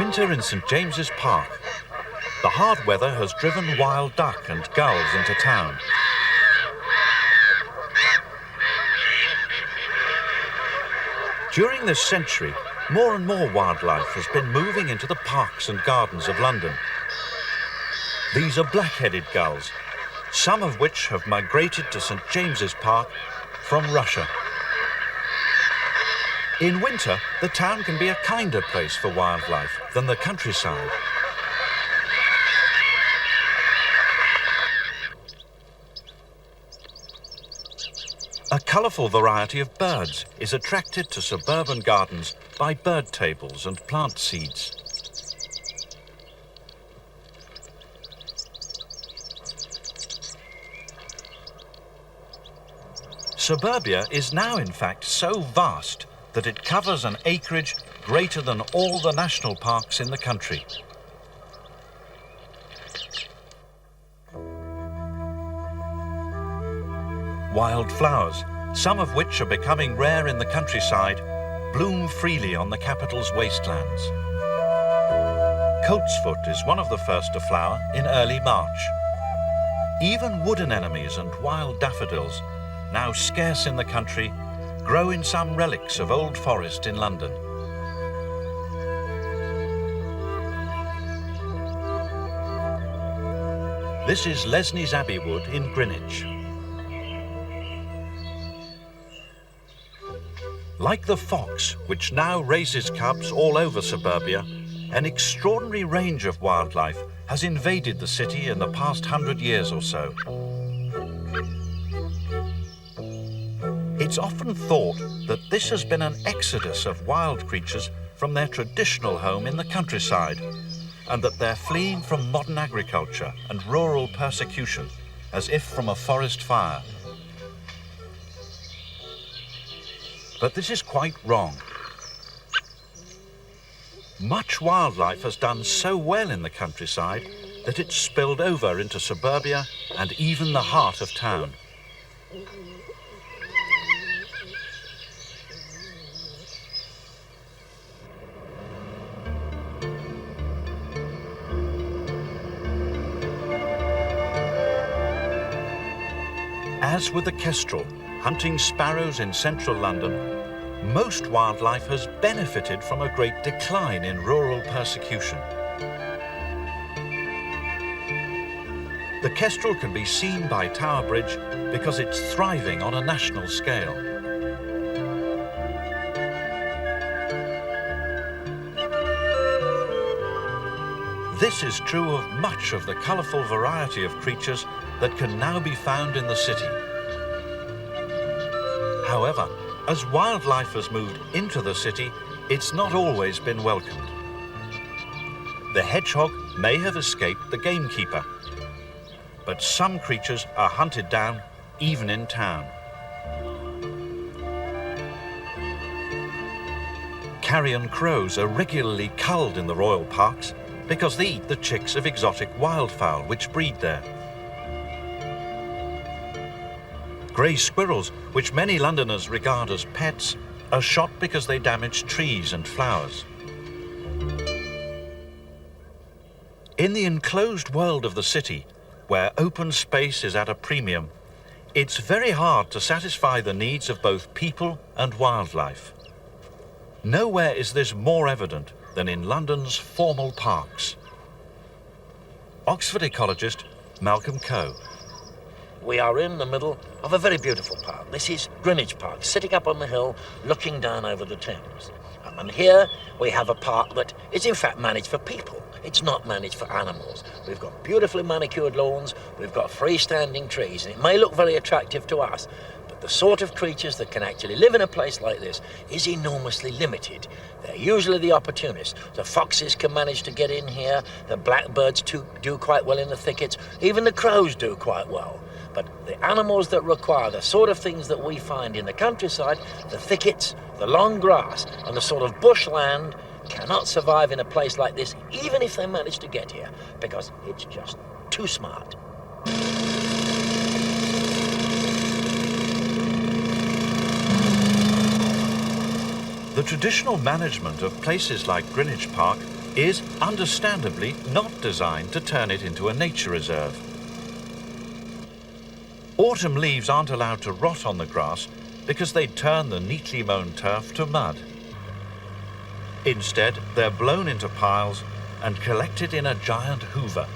winter in St James's Park. The hard weather has driven wild duck and gulls into town. During this century, more and more wildlife has been moving into the parks and gardens of London. These are black-headed gulls, some of which have migrated to St James's Park from Russia. In winter, the town can be a kinder place for wildlife than the countryside. A colourful variety of birds is attracted to suburban gardens by bird tables and plant seeds. Suburbia is now in fact so vast that it covers an acreage greater than all the national parks in the country. Wild flowers, some of which are becoming rare in the countryside, bloom freely on the capital's wastelands. Coltsfoot is one of the first to flower in early March. Even wood anemones and wild daffodils, now scarce in the country, grow in some relics of old forest in London. This is Lesnie's Abbey Wood in Greenwich. Like the fox, which now raises cubs all over suburbia, an extraordinary range of wildlife has invaded the city in the past 100 years or so. It's often thought that this has been an exodus of wild creatures from their traditional home in the countryside, and that they're fleeing from modern agriculture and rural persecution, as if from a forest fire. But this is quite wrong. Much wildlife has done so well in the countryside that it's spilled over into suburbia and even the heart of town. As with the kestrel, hunting sparrows in central London, most wildlife has benefited from a great decline in rural persecution. The kestrel can be seen by Tower Bridge because it's thriving on a national scale. This is true of much of the colourful variety of creatures that can now be found in the city. However, as wildlife has moved into the city, it's not always been welcomed. The hedgehog may have escaped the gamekeeper, but some creatures are hunted down even in town. Carrion crows are regularly culled in the royal parks because they eat the chicks of exotic wildfowl which breed there. Grey squirrels, which many Londoners regard as pets, are shot because they damage trees and flowers. In the enclosed world of the city, where open space is at a premium, it's very hard to satisfy the needs of both people and wildlife. Nowhere is this more evident than in London's formal parks. Oxford ecologist Malcolm Coe. We are in the middle of a very beautiful park. This is Greenwich Park, sitting up on the hill, looking down over the Thames. And here we have a park that is in fact managed for people. It's not managed for animals. We've got beautifully manicured lawns, we've got freestanding trees, and it may look very attractive to us, but the sort of creatures that can actually live in a place like this is enormously limited. They're usually the opportunists. The foxes can manage to get in here, the blackbirds do quite well in the thickets, even the crows do quite well. But the animals that require the sort of things that we find in the countryside, the thickets, the long grass, and the sort of bushland, cannot survive in a place like this, even if they manage to get here, because it's just too smart. The traditional management of places like Greenwich Park is understandably not designed to turn it into a nature reserve. Autumn leaves aren't allowed to rot on the grass because they'd turn the neatly mown turf to mud. Instead, they're blown into piles and collected in a giant hoover.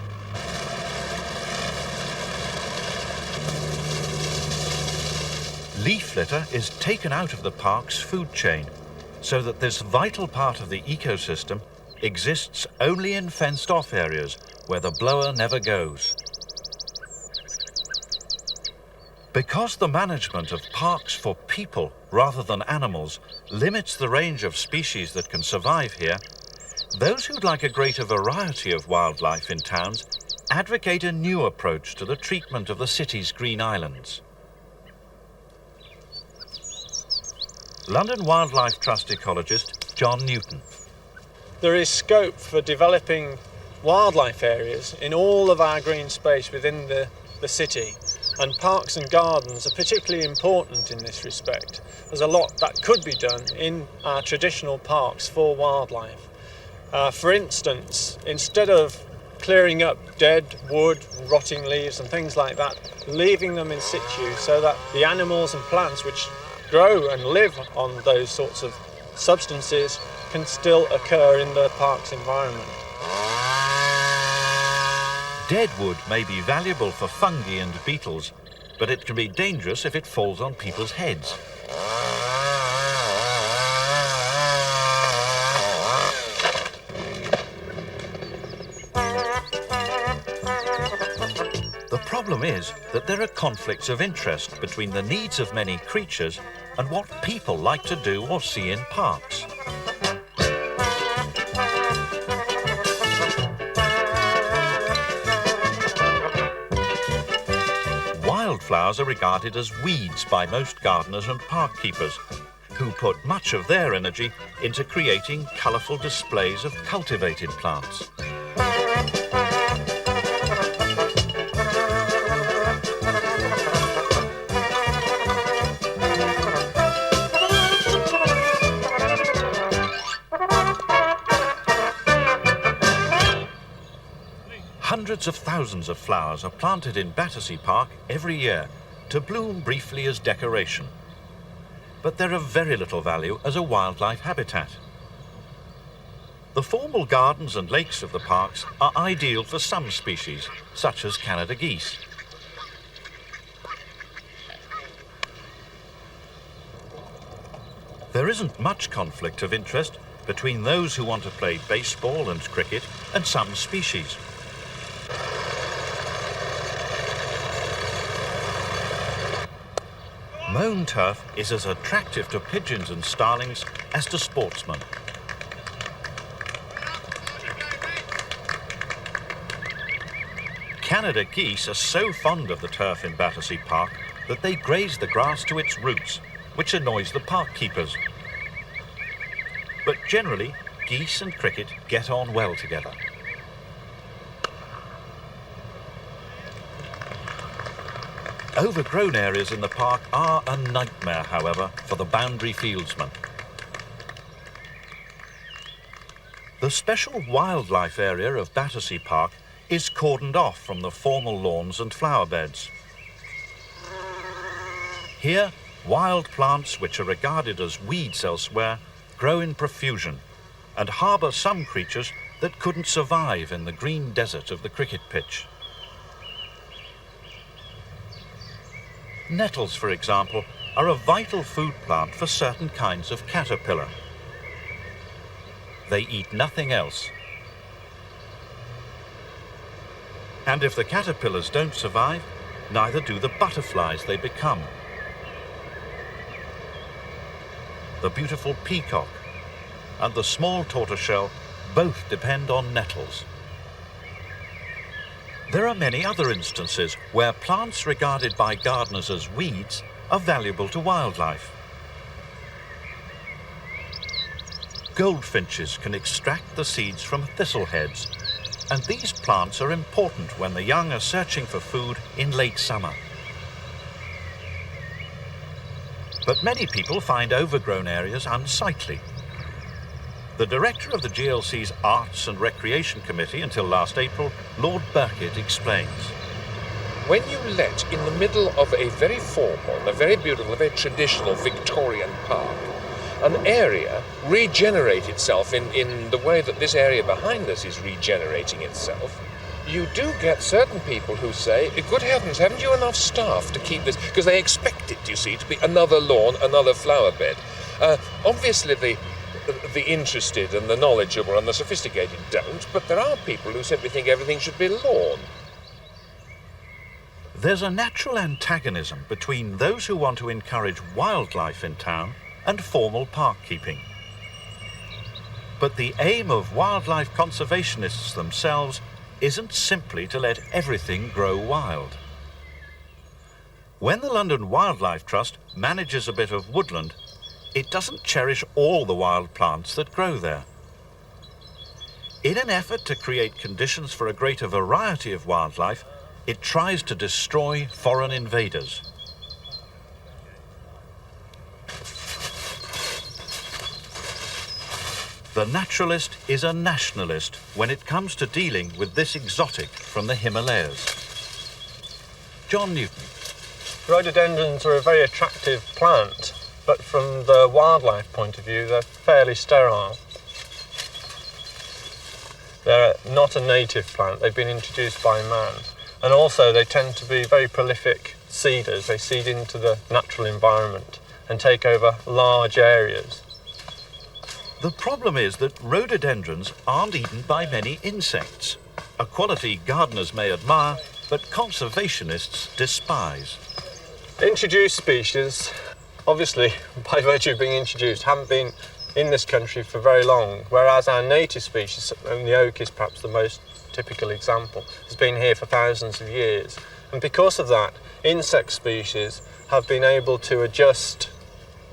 Leaf litter is taken out of the park's food chain, so that this vital part of the ecosystem exists only in fenced-off areas where the blower never goes. Because the management of parks for people rather than animals limits the range of species that can survive here, those who'd like a greater variety of wildlife in towns advocate a new approach to the treatment of the city's green islands. London Wildlife Trust ecologist John Newton. There is scope for developing wildlife areas in all of our green space within the city, and parks and gardens are particularly important in this respect. There's a lot that could be done in our traditional parks for wildlife. For instance, instead of clearing up dead wood, rotting leaves and things like that, leaving them in situ so that the animals and plants which grow and live on those sorts of substances can still occur in the park's environment. Dead wood may be valuable for fungi and beetles, but it can be dangerous if it falls on people's heads. The problem is that there are conflicts of interest between the needs of many creatures and what people like to do or see in parks. Wildflowers are regarded as weeds by most gardeners and park keepers, who put much of their energy into creating colourful displays of cultivated plants. Hundreds of thousands of flowers are planted in Battersea Park every year to bloom briefly as decoration. But they're of very little value as a wildlife habitat. The formal gardens and lakes of the parks are ideal for some species, such as Canada geese. There isn't much conflict of interest between those who want to play baseball and cricket and some species. Mown turf is as attractive to pigeons and starlings as to sportsmen. Canada geese are so fond of the turf in Battersea Park that they graze the grass to its roots, which annoys the park keepers. But generally, geese and cricket get on well together. Overgrown areas in the park are a nightmare, however, for the boundary fieldsman. The special wildlife area of Battersea Park is cordoned off from the formal lawns and flower beds. Here, wild plants which are regarded as weeds elsewhere grow in profusion and harbour some creatures that couldn't survive in the green desert of the cricket pitch. Nettles, for example, are a vital food plant for certain kinds of caterpillar. They eat nothing else. And if the caterpillars don't survive, neither do the butterflies they become. The beautiful peacock and the small tortoiseshell both depend on nettles. There are many other instances where plants regarded by gardeners as weeds are valuable to wildlife. Goldfinches can extract the seeds from thistleheads, and these plants are important when the young are searching for food in late summer. But many people find overgrown areas unsightly. The director of the GLC's Arts and Recreation Committee until last April, Lord Burkitt, explains. When you let in the middle of a very formal, a very beautiful, a very traditional Victorian park, an area regenerate itself in the way that this area behind us is regenerating itself, you do get certain people who say, good heavens, haven't you enough staff to keep this? Because they expect it, you see, to be another lawn, another flower bed. Obviously, the interested and the knowledgeable and the sophisticated don't, but there are people who simply think everything should be lawn. There's a natural antagonism between those who want to encourage wildlife in town and formal park keeping. But the aim of wildlife conservationists themselves isn't simply to let everything grow wild. When the London Wildlife Trust manages a bit of woodland, it doesn't cherish all the wild plants that grow there. In an effort to create conditions for a greater variety of wildlife, it tries to destroy foreign invaders. The naturalist is a nationalist when it comes to dealing with this exotic from the Himalayas. John Newton. Rhododendrons are a very attractive plant, but from the wildlife point of view, they're fairly sterile. They're not a native plant, they've been introduced by man. And also they tend to be very prolific seeders. They seed into the natural environment and take over large areas. The problem is that rhododendrons aren't eaten by many insects, a quality gardeners may admire, but conservationists despise. Introduced species, obviously, by virtue of being introduced, haven't been in this country for very long, whereas our native species, and the oak is perhaps the most typical example, has been here for thousands of years. And because of that, insect species have been able to adjust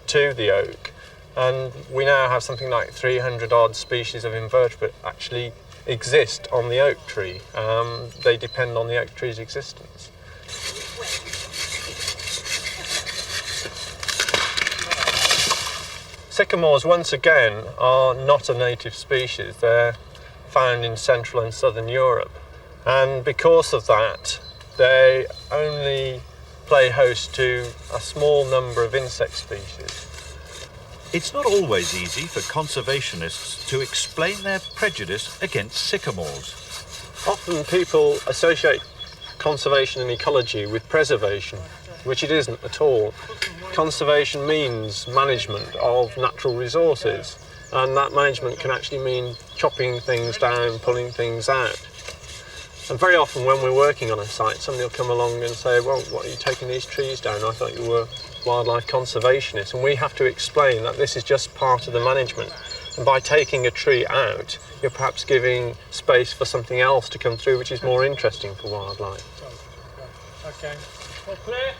to the oak, and we now have something like 300 odd species of invertebrate actually exist on the oak tree. They depend on the oak tree's existence. Sycamores, once again, are not a native species. They're found in Central and Southern Europe. And because of that, they only play host to a small number of insect species. It's not always easy for conservationists to explain their prejudice against sycamores. Often people associate conservation and ecology with preservation, which it isn't at all. Conservation means management of natural resources, and that management can actually mean chopping things down, pulling things out. And very often when we're working on a site, somebody will come along and say, well, what are you taking these trees down? I thought you were wildlife conservationists. And we have to explain that this is just part of the management. And by taking a tree out, you're perhaps giving space for something else to come through, which is more interesting for wildlife. Okay. All clear?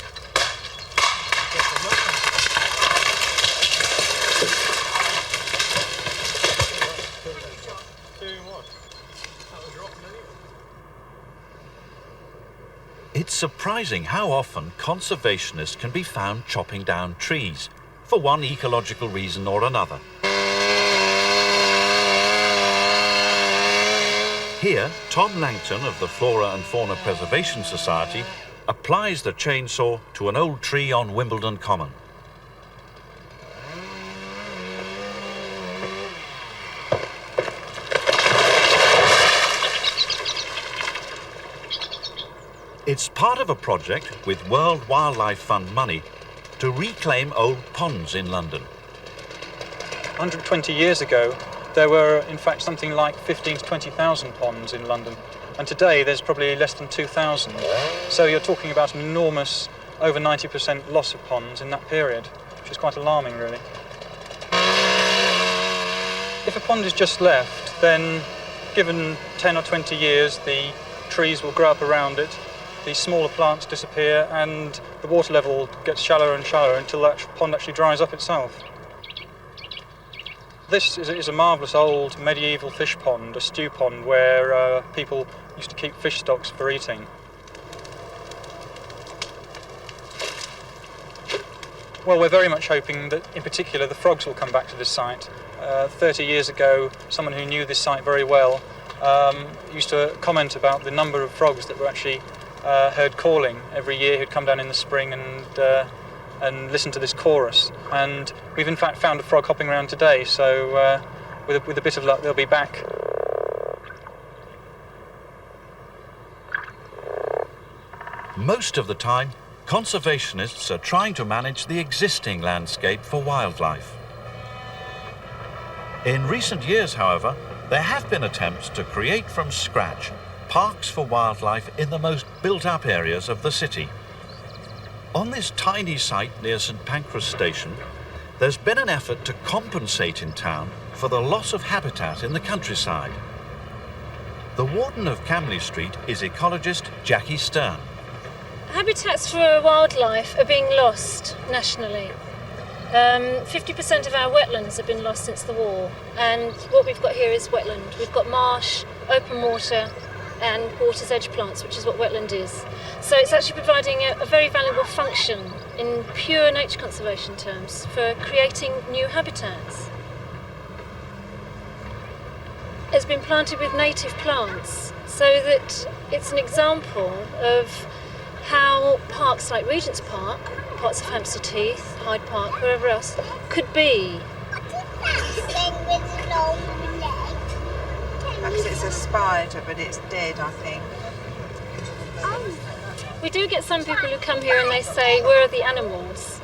It's surprising how often conservationists can be found chopping down trees, for one ecological reason or another. Here, Tom Langton of the Flora and Fauna Preservation Society applies the chainsaw to an old tree on Wimbledon Common. It's part of a project with World Wildlife Fund money to reclaim old ponds in London. 120 years ago, there were in fact something like 15 to 20,000 ponds in London, and today there's probably less than 2,000. So you're talking about an enormous, over 90% loss of ponds in that period, which is quite alarming, really. If a pond is just left, then given 10 or 20 years, the trees will grow up around it, the smaller plants disappear, and the water level gets shallower and shallower until that pond actually dries up itself. This is a marvellous old medieval fish pond, a stew pond, where people used to keep fish stocks for eating. Well, we're very much hoping that, in particular, the frogs will come back to this site. 30 years ago, someone who knew this site very well used to comment about the number of frogs that were actually heard calling every year, who'd come down in the spring and listen to this chorus. And we've in fact found a frog hopping around today, so with a bit of luck, they'll be back. Most of the time, conservationists are trying to manage the existing landscape for wildlife. In recent years, however, there have been attempts to create from scratch parks for wildlife in the most built-up areas of the city. On this tiny site near St Pancras Station, there's been an effort to compensate in town for the loss of habitat in the countryside. The warden of Camley Street is ecologist Jackie Stern. Habitats for wildlife are being lost nationally. 50% of our wetlands have been lost since the war, and what we've got here is wetland. We've got marsh, open water and water's edge plants, which is what wetland is. So it's actually providing a very valuable function in pure nature conservation terms for creating new habitats. It's been planted with native plants so that it's an example of how parks like Regent's Park, parts of Hampstead Heath, Hyde Park, wherever else, could be. Perhaps it's a spider, but it's dead, I think. We do get some people who come here and they say, where are the animals?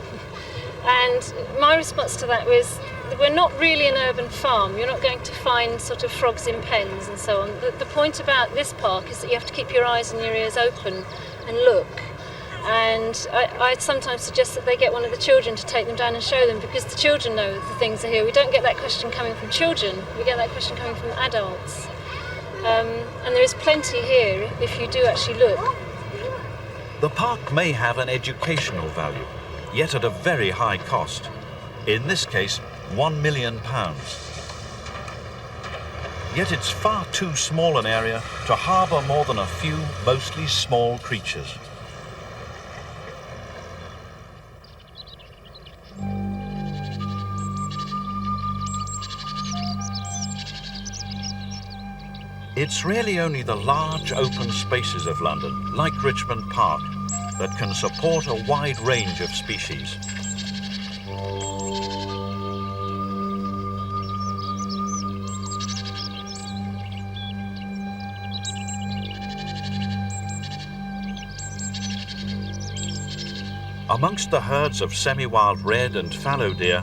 And my response to that was, we're not really an urban farm. You're not going to find sort of frogs in pens and so on. The point about this park is that you have to keep your eyes and your ears open and look. And I sometimes suggest that they get one of the children to take them down and show them, because the children know the things are here. We don't get that question coming from children, we get that question coming from adults. And there is plenty here if you do actually look. The park may have an educational value, yet at a very high cost. In this case, £1 million. Yet it's far too small an area to harbour more than a few mostly small creatures. It's really only the large open spaces of London, like Richmond Park, that can support a wide range of species. Amongst the herds of semi-wild red and fallow deer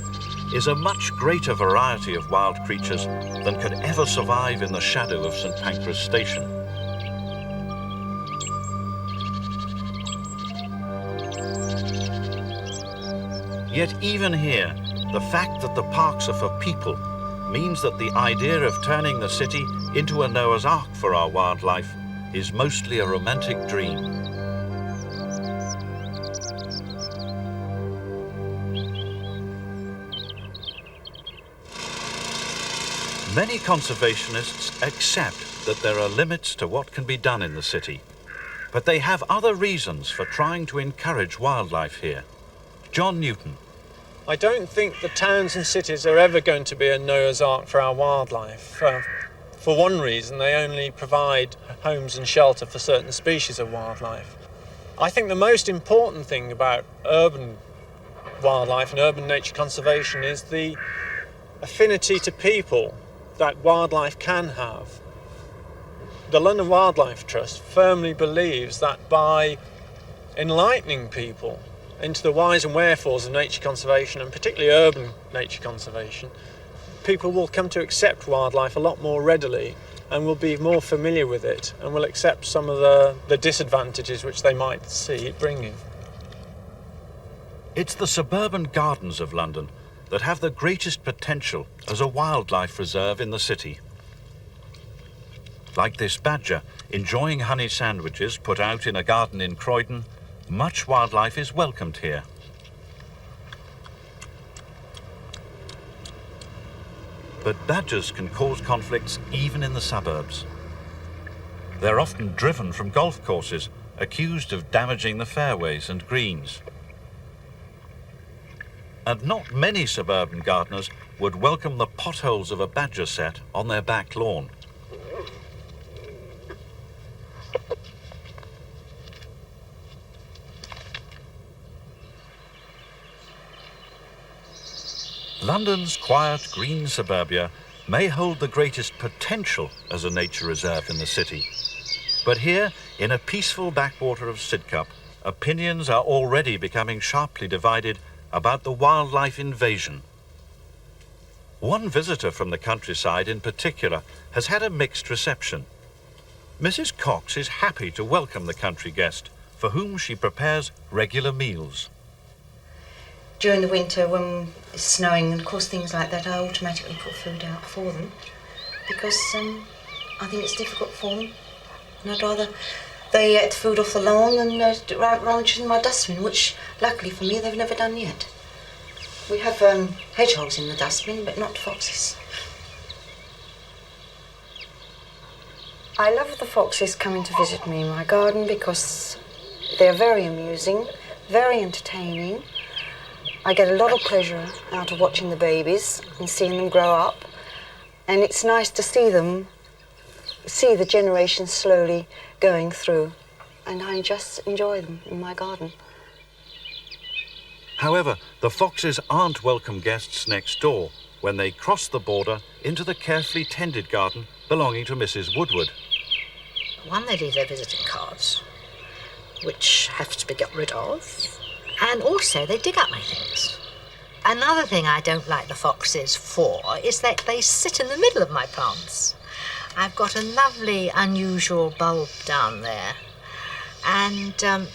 is a much greater variety of wild creatures than could ever survive in the shadow of St Pancras Station. Yet even here, the fact that the parks are for people means that the idea of turning the city into a Noah's Ark for our wildlife is mostly a romantic dream. Many conservationists accept that there are limits to what can be done in the city, but they have other reasons for trying to encourage wildlife here. John Newton. I don't think the towns and cities are ever going to be a Noah's Ark for our wildlife. For one reason, they only provide homes and shelter for certain species of wildlife. I think the most important thing about urban wildlife and urban nature conservation is the affinity to people that wildlife can have. The London Wildlife Trust firmly believes that by enlightening people into the whys and wherefores of nature conservation, and particularly urban nature conservation, people will come to accept wildlife a lot more readily and will be more familiar with it and will accept some of the disadvantages which they might see it bringing. It's the suburban gardens of London that have the greatest potential as a wildlife reserve in the city. Like this badger enjoying honey sandwiches put out in a garden in Croydon, much wildlife is welcomed here. But badgers can cause conflicts even in the suburbs. They're often driven from golf courses, accused of damaging the fairways and greens. and not many suburban gardeners would welcome the potholes of a badger set on their back lawn. London's quiet green suburbia may hold the greatest potential as a nature reserve in the city. But here, in a peaceful backwater of Sidcup, opinions are already becoming sharply divided about the wildlife invasion. One visitor from the countryside in particular has had a mixed reception. Mrs. Cox is happy to welcome the country guest, for whom she prepares regular meals. During the winter, when it's snowing and of course things like that, I automatically put food out for them because I think it's difficult for them. And I'd rather they ate food off the lawn than ranch in my dustbin, which luckily for me they've never done yet. We have hedgehogs in the dustbin, but not foxes. I love the foxes coming to visit me in my garden because they're very amusing, very entertaining. I get a lot of pleasure out of watching the babies and seeing them grow up. And it's nice to see the generations slowly going through. And I just enjoy them in my garden. However, the foxes aren't welcome guests next door when they cross the border into the carefully tended garden belonging to Mrs. Woodward. One, they leave their visiting cards, which have to be got rid of. And also, they dig up my things. Another thing I don't like the foxes for is that they sit in the middle of my plants. I've got a lovely, unusual bulb down there. And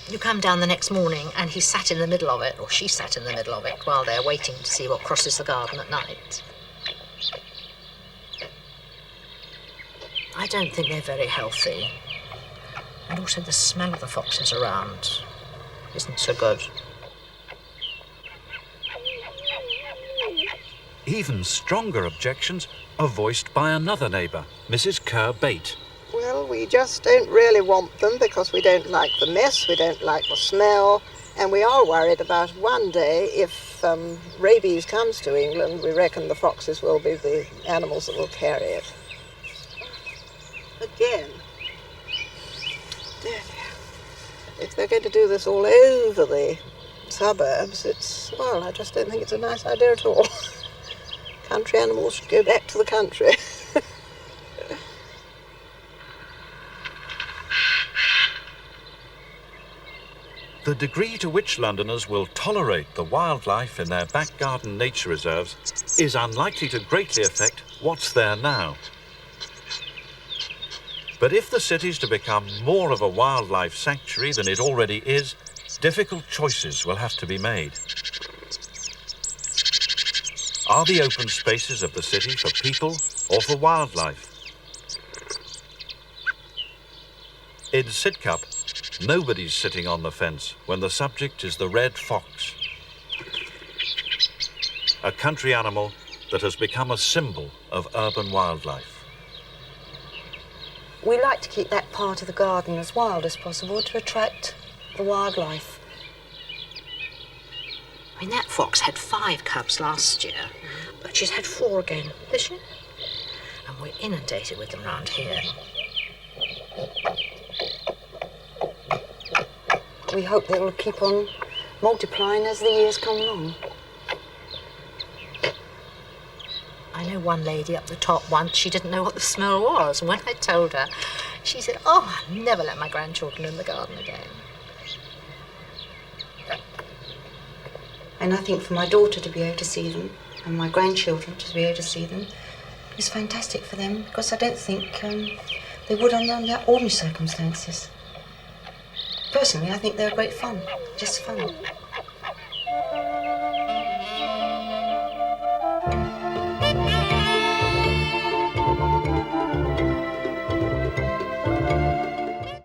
you come down the next morning and he sat in the middle of it, or she sat in the middle of it, while they're waiting to see what crosses the garden at night. I don't think they're very healthy. And also the smell of the foxes around isn't so good. Even stronger objections are voiced by another neighbour, Mrs. Kerr-Bate. Well, we just don't really want them because we don't like the mess, we don't like the smell, and we are worried about one day if rabies comes to England, we reckon the foxes will be the animals that will carry it. Again. If they're going to do this all over the suburbs, I just don't think it's a nice idea at all. Country animals should go back to the country. The degree to which Londoners will tolerate the wildlife in their back garden nature reserves is unlikely to greatly affect what's there now. But if the city's to become more of a wildlife sanctuary than it already is, difficult choices will have to be made. Are the open spaces of the city for people or for wildlife? In Sidcup, nobody's sitting on the fence when the subject is the red fox, a country animal that has become a symbol of urban wildlife. We like to keep that part of the garden as wild as possible to attract the wildlife. I mean, that fox had 5 cubs last year, but she's had 4 again this year. And we're inundated with them round here. We hope they will keep on multiplying as the years come along. I know one lady up the top once, she didn't know what the smell was. And when I told her, she said, "Oh, I'll never let my grandchildren in the garden again." And I think for my daughter to be able to see them and my grandchildren to be able to see them is fantastic for them because I don't think they would under ordinary circumstances. Personally, I think they're great fun, just fun.